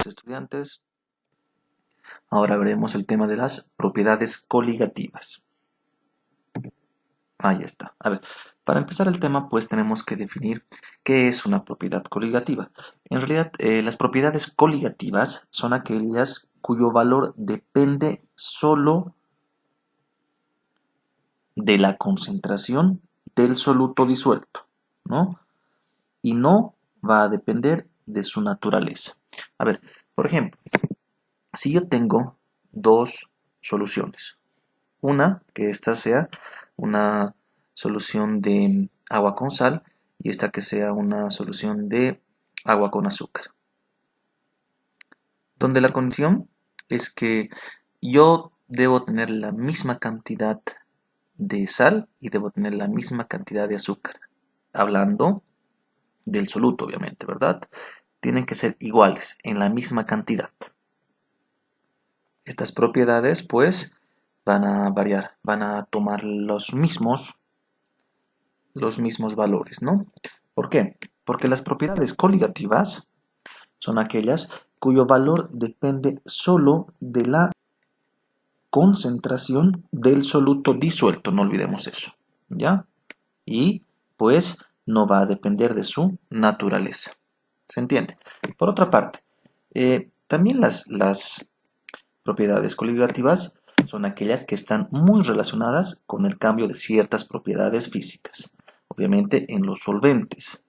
estudiantes. Ahora veremos el tema de las propiedades coligativas. Ahí está. A ver, para empezar el tema, pues tenemos que definir qué es una propiedad coligativa. En realidad, las propiedades coligativas son aquellas cuyo valor depende solo de la concentración del soluto disuelto, ¿no? Y no va a depender de su naturaleza. A ver, por ejemplo, si yo tengo dos soluciones, una que esta sea una solución de agua con sal y esta que sea una solución de agua con azúcar, donde la condición es que yo debo tener la misma cantidad de sal y debo tener la misma cantidad de azúcar, hablando del soluto obviamente, ¿verdad? Tienen que ser iguales en la misma cantidad. Estas propiedades pues van a variar, van a tomar los mismos valores, ¿no? ¿Por qué? Porque las propiedades coligativas son aquellas cuyo valor depende solo de la concentración del soluto disuelto, no olvidemos eso, ¿ya? Y pues no va a depender de su naturaleza. ¿Se entiende? Por otra parte, también las propiedades coligativas son aquellas que están muy relacionadas con el cambio de ciertas propiedades físicas, obviamente en los solventes.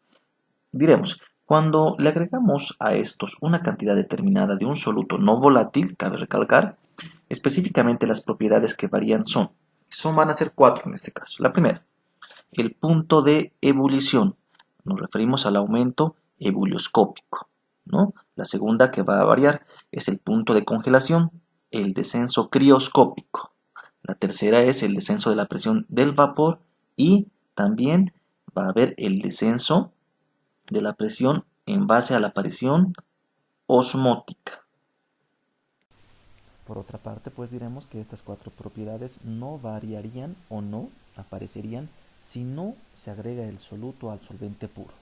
Diremos, cuando le agregamos a estos una cantidad determinada de un soluto no volátil, cabe recalcar, específicamente las propiedades que varían van a ser cuatro en este caso. La primera, el punto de ebullición. Nos referimos al aumento ebulioscópico, ¿no? La segunda que va a variar es el punto de congelación, el descenso crioscópico. La tercera es el descenso de la presión del vapor y también va a haber el descenso de la presión en base a la presión osmótica. Por otra parte, pues diremos que estas cuatro propiedades no variarían o no aparecerían si no se agrega el soluto al solvente puro.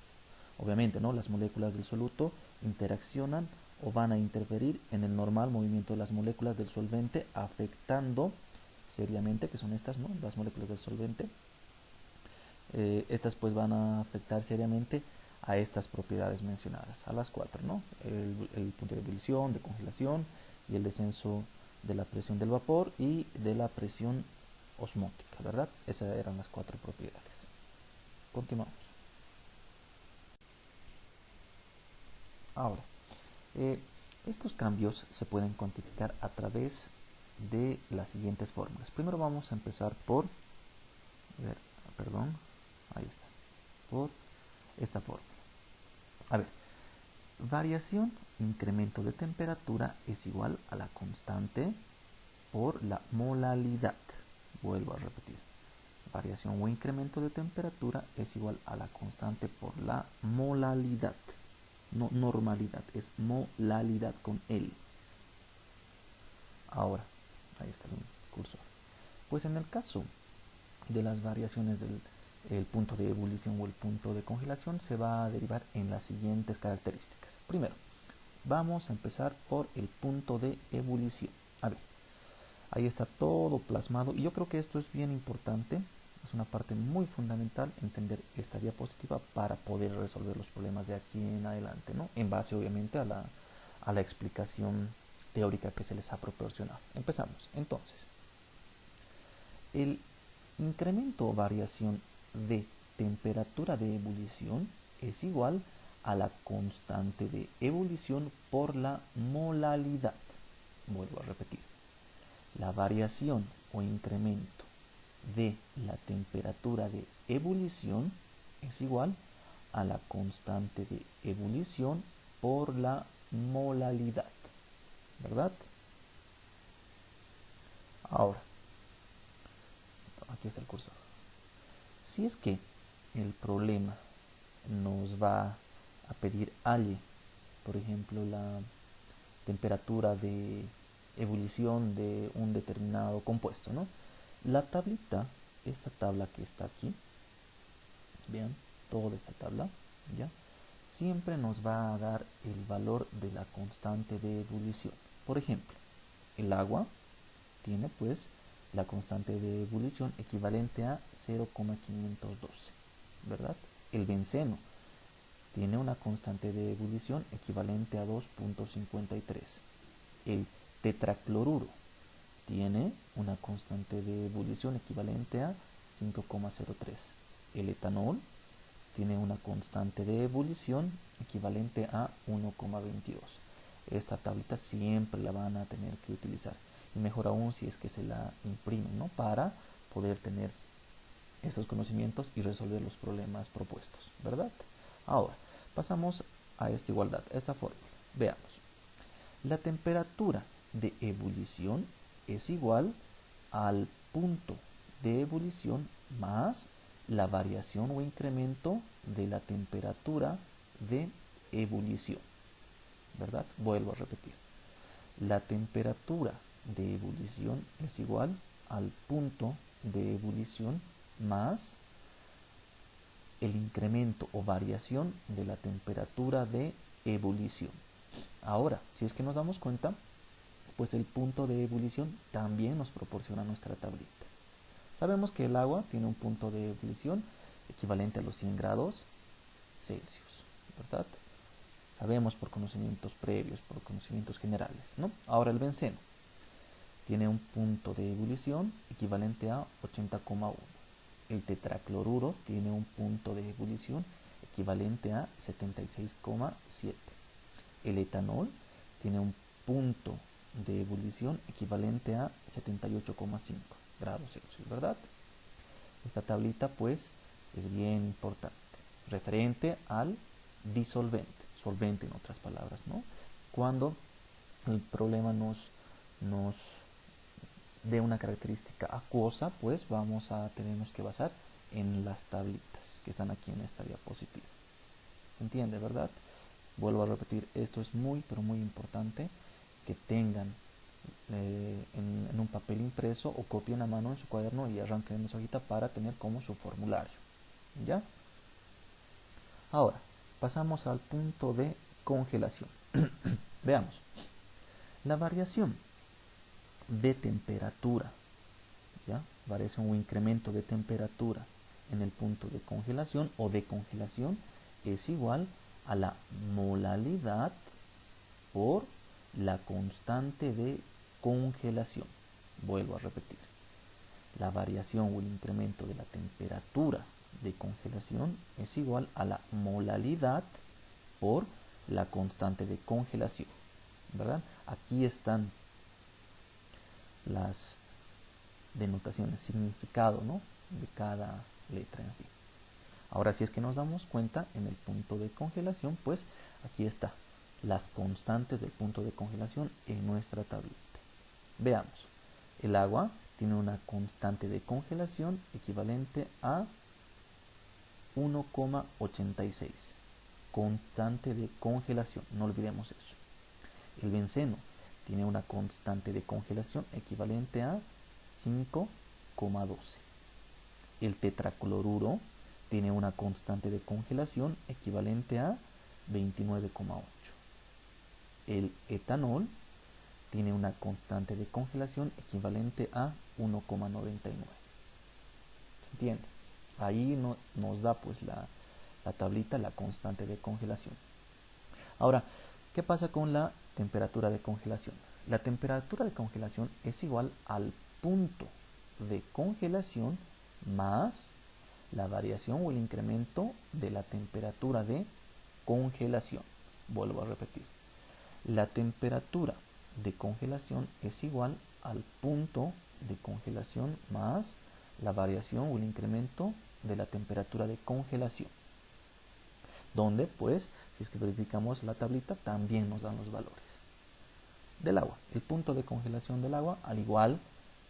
Obviamente, ¿no? Las moléculas del soluto interaccionan o van a interferir en el normal movimiento de las moléculas del solvente, afectando seriamente, que son estas, ¿no? Las moléculas del solvente. Estas pues van a afectar seriamente a estas propiedades mencionadas, a las cuatro, ¿no? El punto de ebullición, de congelación y el descenso de la presión del vapor y de la presión osmótica, ¿verdad? Esas eran las cuatro propiedades. Continuamos. Ahora, eh, estos cambios se pueden cuantificar a través de las siguientes fórmulas. Primero vamos a empezar por, perdón, ahí está, por esta fórmula. A ver, variación, incremento de temperatura es igual a la constante por la molalidad. Vuelvo a repetir. Variación o incremento de temperatura es igual a la constante por la molalidad. No normalidad, es molalidad con L. Ahora, ahí está el cursor. Pues en el caso de las variaciones del punto de ebullición o el punto de congelación se va a derivar en las siguientes características. Primero, vamos a empezar por el punto de ebullición. A ver, ahí está todo plasmado y yo creo que esto es bien importante, es una parte muy fundamental entender esta diapositiva para poder resolver los problemas de aquí en adelante, ¿no? En base obviamente a la explicación teórica que se les ha proporcionado. Empezamos. Entonces, el incremento o variación de temperatura de ebullición es igual a la constante de ebullición por la molalidad. Vuelvo a repetir. La variación o incremento de la temperatura de ebullición es igual a la constante de ebullición por la molalidad, ¿verdad? Ahora, aquí está el cursor. Si es que el problema nos va a pedir halle, por ejemplo, la temperatura de ebullición de un determinado compuesto, ¿no? La tablita, esta tabla que está aquí, vean, toda esta tabla, ¿ya? siempre nos va a dar el valor de la constante de ebullición. Por ejemplo, el agua tiene pues la constante de ebullición equivalente a 0,512, ¿verdad? El benceno tiene una constante de ebullición equivalente a 2,53. El tetracloruro tiene una constante de ebullición equivalente a 5,03. El etanol tiene una constante de ebullición equivalente a 1,22. Esta tablita siempre la van a tener que utilizar, y mejor aún si es que se la imprimen, ¿no? Para poder tener esos conocimientos y resolver los problemas propuestos, ¿verdad? Ahora, pasamos a esta igualdad, a esta fórmula. Veamos. La temperatura de ebullición es igual al punto de ebullición más la variación o incremento de la temperatura de ebullición, ¿verdad? Vuelvo a repetir. La temperatura de ebullición es igual al punto de ebullición más el incremento o variación de la temperatura de ebullición. Ahora, si es que nos damos cuenta, pues el punto de ebullición también nos proporciona nuestra tablita. Sabemos que el agua tiene un punto de ebullición equivalente a los 100 grados Celsius, ¿verdad? Sabemos por conocimientos previos, por conocimientos generales, ¿no? Ahora el benceno tiene un punto de ebullición equivalente a 80,1. El tetracloruro tiene un punto de ebullición equivalente a 76,7. El etanol tiene un punto de ebullición equivalente a 78,5 grados Celsius, ¿verdad? Esta tablita pues es bien importante, referente al disolvente, solvente en otras palabras, ¿no? Cuando el problema nos dé una característica acuosa, pues tenemos que basar en las tablitas que están aquí en esta diapositiva. ¿Se entiende, verdad? Vuelvo a repetir, esto es muy, pero muy importante que tengan en un papel impreso o copien a mano en su cuaderno y arranquen en su hojita para tener como su formulario. ¿Ya? Ahora, pasamos al punto de congelación. Veamos. La variación de temperatura, ¿ya? Variación o incremento de temperatura en el punto de congelación o de congelación es igual a la molalidad por la constante de congelación. Vuelvo a repetir. La variación o el incremento de la temperatura de congelación es igual a la molalidad por la constante de congelación, ¿verdad? Aquí están las denotaciones, significado, ¿no?, de cada letra en sí. Ahora, si es que nos damos cuenta, en el punto de congelación, pues aquí está las constantes del punto de congelación en nuestra tablita. Veamos. El agua tiene una constante de congelación equivalente a 1,86. Constante de congelación, no olvidemos eso. El benceno tiene una constante de congelación equivalente a 5,12. El tetracloruro tiene una constante de congelación equivalente a 29,8. El etanol tiene una constante de congelación equivalente a 1,99. ¿Se entiende? Ahí nos da pues la tablita, la constante de congelación. Ahora, ¿qué pasa con la temperatura de congelación? La temperatura de congelación es igual al punto de congelación más la variación o el incremento de la temperatura de congelación. Vuelvo a repetir. La temperatura de congelación es igual al punto de congelación más la variación o el incremento de la temperatura de congelación. Donde, pues, si es que verificamos la tablita, también nos dan los valores del agua. El punto de congelación del agua, al igual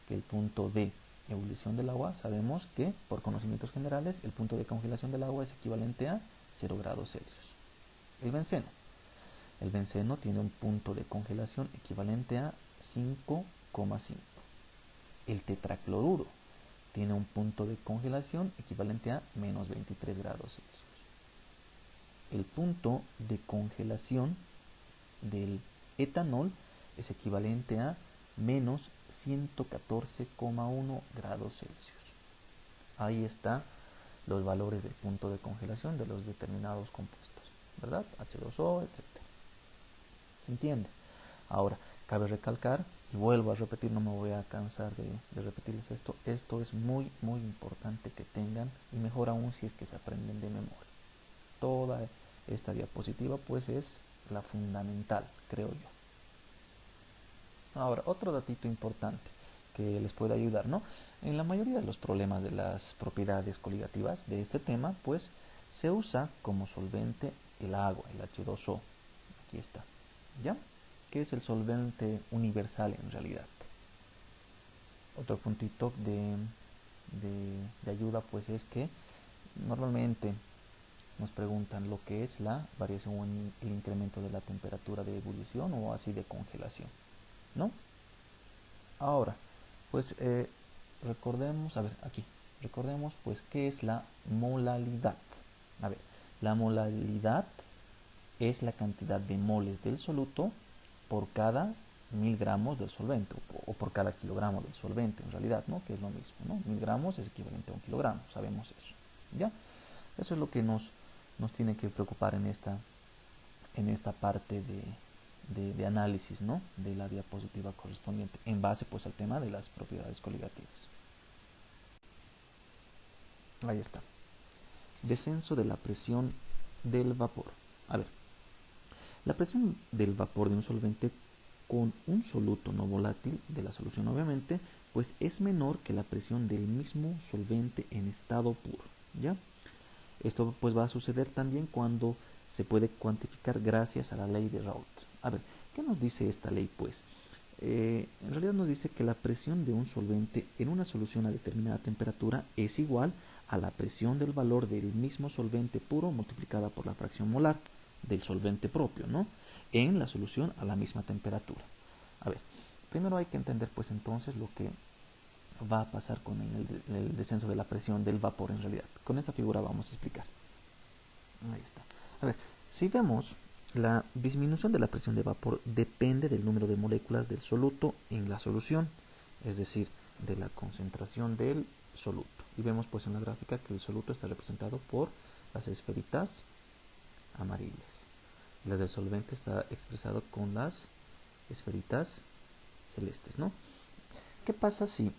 que el punto de ebullición del agua, sabemos que, por conocimientos generales, el punto de congelación del agua es equivalente a 0 grados Celsius. El benceno. El benceno tiene un punto de congelación equivalente a 5,5. El tetracloruro tiene un punto de congelación equivalente a menos 23 grados Celsius. el punto de congelación del etanol es equivalente a menos 114,1 grados Celsius. Ahí está los valores del punto de congelación de los determinados compuestos, ¿verdad? H2O, etcétera. ¿Se entiende? Ahora, cabe recalcar, y vuelvo a repetir, no me voy a cansar de repetirles esto es muy, muy importante que tengan, y mejor aún si es que se aprenden de memoria. Toda esta diapositiva pues es la fundamental, creo yo. Ahora, otro datito importante que les puede ayudar, ¿no? En la mayoría de los problemas de las propiedades coligativas de este tema, pues se usa como solvente el agua, el H2O. Aquí está, ¿ya? Que es el solvente universal en realidad. Otro puntito de ayuda pues es que normalmente nos preguntan lo que es la variación o el incremento de la temperatura de ebullición o así de congelación, ¿no? Ahora, pues recordemos, a ver, aquí, recordemos pues qué es la molalidad. A ver, la molalidad es la cantidad de moles del soluto por cada 1000 gramos del solvente o por cada kilogramo del solvente en realidad, ¿no? Que es lo mismo, ¿no? 1000 gramos es equivalente a 1 kilogramo, sabemos eso, ¿ya? Eso es lo que nos tiene que preocupar en esta parte de análisis, ¿no? De la diapositiva correspondiente, en base pues al tema de las propiedades coligativas. Ahí está. Descenso de la presión del vapor. A ver, la presión del vapor de un solvente con un soluto no volátil de la solución obviamente, pues es menor que la presión del mismo solvente en estado puro, ¿ya? Esto pues va a suceder también cuando se puede cuantificar gracias a la ley de Raoult. A ver, ¿qué nos dice esta ley pues? En realidad nos dice que la presión de un solvente en una solución a determinada temperatura es igual a la presión del valor del mismo solvente puro multiplicada por la fracción molar del solvente propio, ¿no? En la solución a la misma temperatura. A ver, primero hay que entender pues entonces lo que va a pasar con el descenso de la presión del vapor en realidad. Con esta figura vamos a explicar. Ahí está. A ver, si vemos, la disminución de la presión de vapor depende del número de moléculas del soluto en la solución, es decir, de la concentración del soluto. Y vemos pues en la gráfica que el soluto está representado por las esferitas amarillas. Las del solvente está expresado con las esferitas celestes, ¿no? ¿Qué pasa si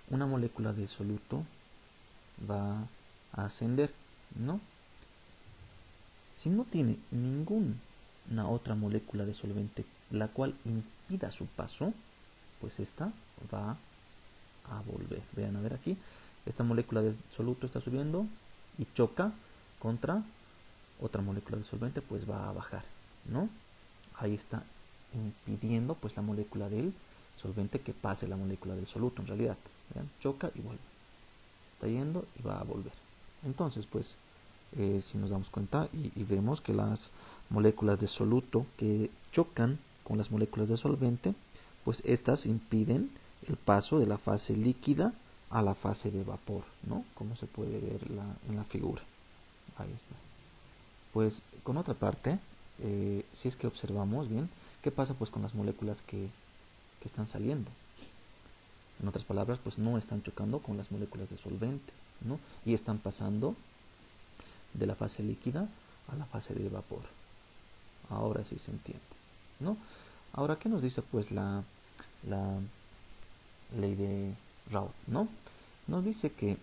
una molécula de soluto va a ascender, ¿no? Si no tiene ninguna otra molécula de solvente la cual impida su paso, pues esta va a volver. Vean a ver aquí, esta molécula de soluto está subiendo y choca contra otra molécula de solvente, pues va a bajar, ¿no? Ahí está impidiendo pues la molécula del solvente que pase la molécula del soluto en realidad. Vean, choca y vuelve. Está yendo y va a volver. Entonces pues si nos damos cuenta y vemos que las moléculas de soluto que chocan con las moléculas de solvente, pues estas impiden el paso de la fase líquida a la fase de vapor, ¿no? Como se puede ver en la figura. Ahí está. Pues con otra parte, si es que observamos bien, ¿qué pasa pues con las moléculas que están saliendo? En otras palabras, pues no están chocando con las moléculas de solvente, ¿no? Y están pasando de la fase líquida a la fase de vapor. Ahora sí se entiende, ¿no? Ahora, ¿qué nos dice pues la ley de Raoult, ¿no? Nos dice que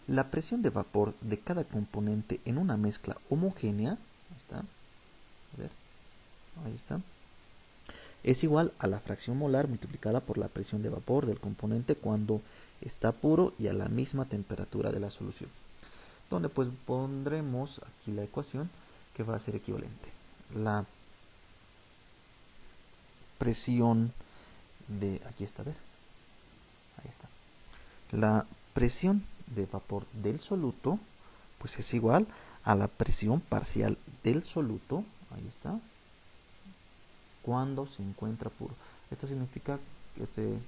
la presión de vapor de cada componente en una mezcla homogénea, ahí está, a ver, ahí está, es igual a la fracción molar multiplicada por la presión de vapor del componente cuando está puro y a la misma temperatura de la solución. Donde pues pondremos aquí la ecuación que va a ser equivalente. La presión de, aquí está, a ver, ahí está. La presión de vapor del soluto pues es igual a la presión parcial del soluto, ahí está, cuando se encuentra puro. Esto significa que ese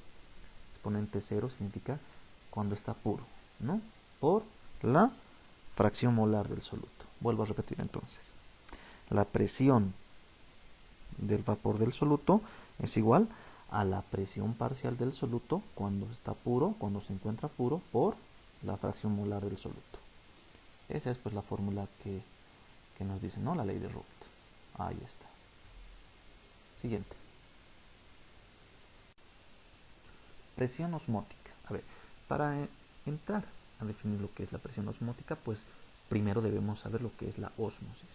exponente 0 significa cuando está puro, ¿no? Por la fracción molar del soluto. Vuelvo a repetir entonces. La presión del vapor del soluto es igual a la presión parcial del soluto cuando está puro, cuando se encuentra puro, por la fracción molar del soluto. Esa es pues la fórmula que nos dice, ¿no? La ley de Raoult. Ahí está. Siguiente. Presión osmótica. A ver, para entrar a definir lo que es la presión osmótica, pues primero debemos saber lo que es la ósmosis.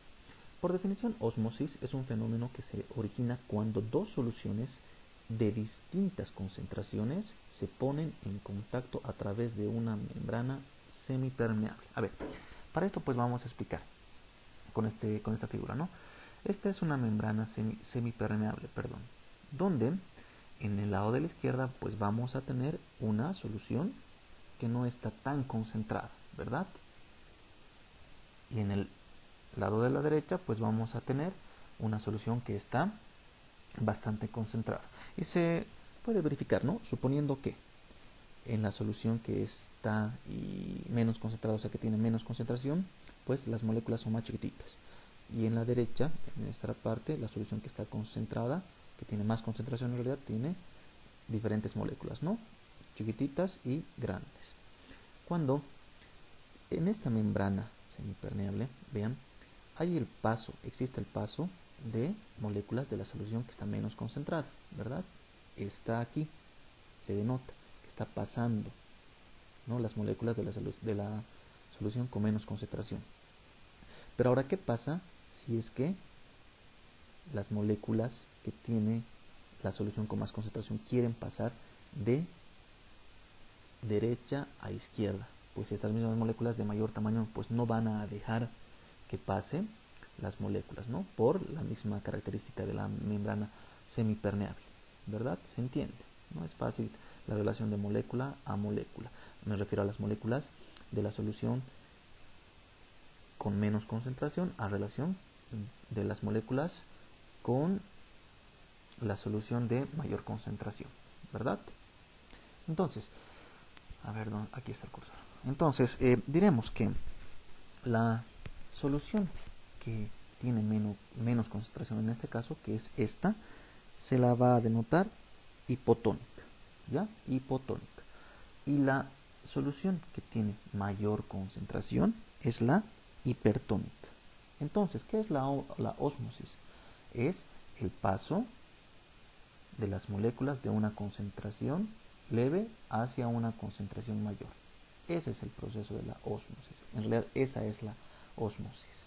Por definición, ósmosis es un fenómeno que se origina cuando dos soluciones de distintas concentraciones se ponen en contacto a través de una membrana semipermeable. A ver, para esto pues vamos a explicar con esta figura, ¿no? Esta es una membrana semipermeable, donde en el lado de la izquierda pues vamos a tener una solución que no está tan concentrada, ¿verdad? Y en el lado de la derecha pues vamos a tener una solución que está bastante concentrada. Y se puede verificar, ¿no? Suponiendo que en la solución que está menos concentrada, o sea que tiene menos concentración, pues las moléculas son más chiquititas. Y en la derecha, en esta parte, la solución que está concentrada, que tiene más concentración en realidad, tiene diferentes moléculas, ¿no? Chiquititas y grandes. Cuando en esta membrana semipermeable, vean, existe el paso de moléculas de la solución que está menos concentrada, ¿verdad? Está aquí, se denota que está pasando, ¿no? Las moléculas de la solución con menos concentración. Pero ahora, ¿qué pasa si es que las moléculas que tiene la solución con más concentración quieren pasar de derecha a izquierda? Pues estas mismas moléculas de mayor tamaño pues no van a dejar que pasen las moléculas, ¿no? Por la misma característica de la membrana semipermeable, ¿verdad? ¿Se entiende? No es fácil la relación de molécula a molécula. Me refiero a las moléculas de la solución con menos concentración a relación de las moléculas con la solución de mayor concentración, ¿verdad? Entonces, a ver, aquí está el cursor. Entonces, diremos que la solución que tiene menos concentración en este caso, que es esta, se la va a denotar hipotónica, ¿ya? Hipotónica. Y la solución que tiene mayor concentración es la hipertónica. Entonces, ¿qué es la ósmosis? Es el paso de las moléculas de una concentración leve hacia una concentración mayor. Ese es el proceso de la ósmosis. En realidad, esa es la ósmosis.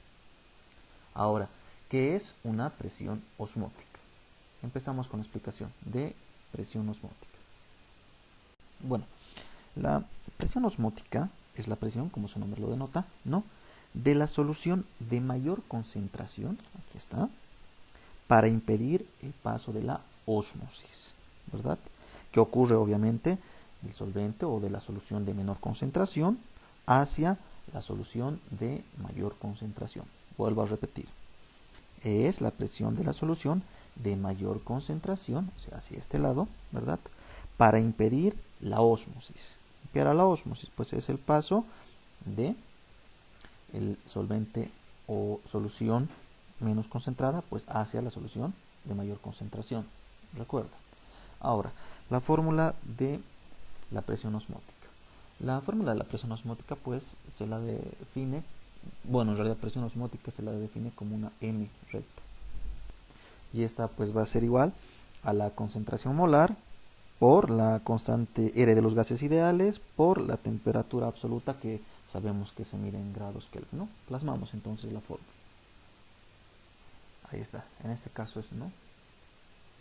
Ahora, ¿qué es una presión osmótica? Empezamos con la explicación de presión osmótica. Bueno, la presión osmótica es la presión, como su nombre lo denota, ¿no? De la solución de mayor concentración, aquí está, para impedir el paso de la ósmosis, ¿verdad? Que ocurre obviamente del solvente o de la solución de menor concentración hacia la solución de mayor concentración. Vuelvo a repetir. Es la presión de la solución de mayor concentración, o sea, hacia este lado, ¿verdad? Para impedir la ósmosis. ¿Qué era la ósmosis? Pues es el paso de el solvente o solución menos concentrada pues hacia la solución de mayor concentración. Recuerda. Ahora, la fórmula de la presión osmótica. La fórmula de la presión osmótica pues se la define, bueno, en realidad presión osmótica se la define como una M recta. Y esta pues va a ser igual a la concentración molar por la constante R de los gases ideales por la temperatura absoluta que sabemos que se mide en grados Kelvin, ¿no? Plasmamos entonces la fórmula. Ahí está. En este caso es, ¿no?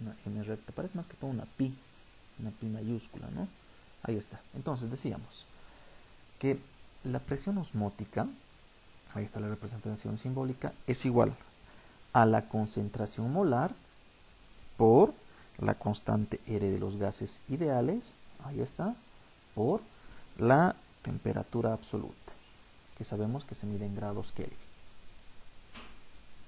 Una M recta. Parece más que todo una pi mayúscula, ¿no? Ahí está. Entonces decíamos que la presión osmótica, ahí está la representación simbólica, es igual a la concentración molar por la constante R de los gases ideales, ahí está, por la temperatura absoluta, que sabemos que se mide en grados Kelvin.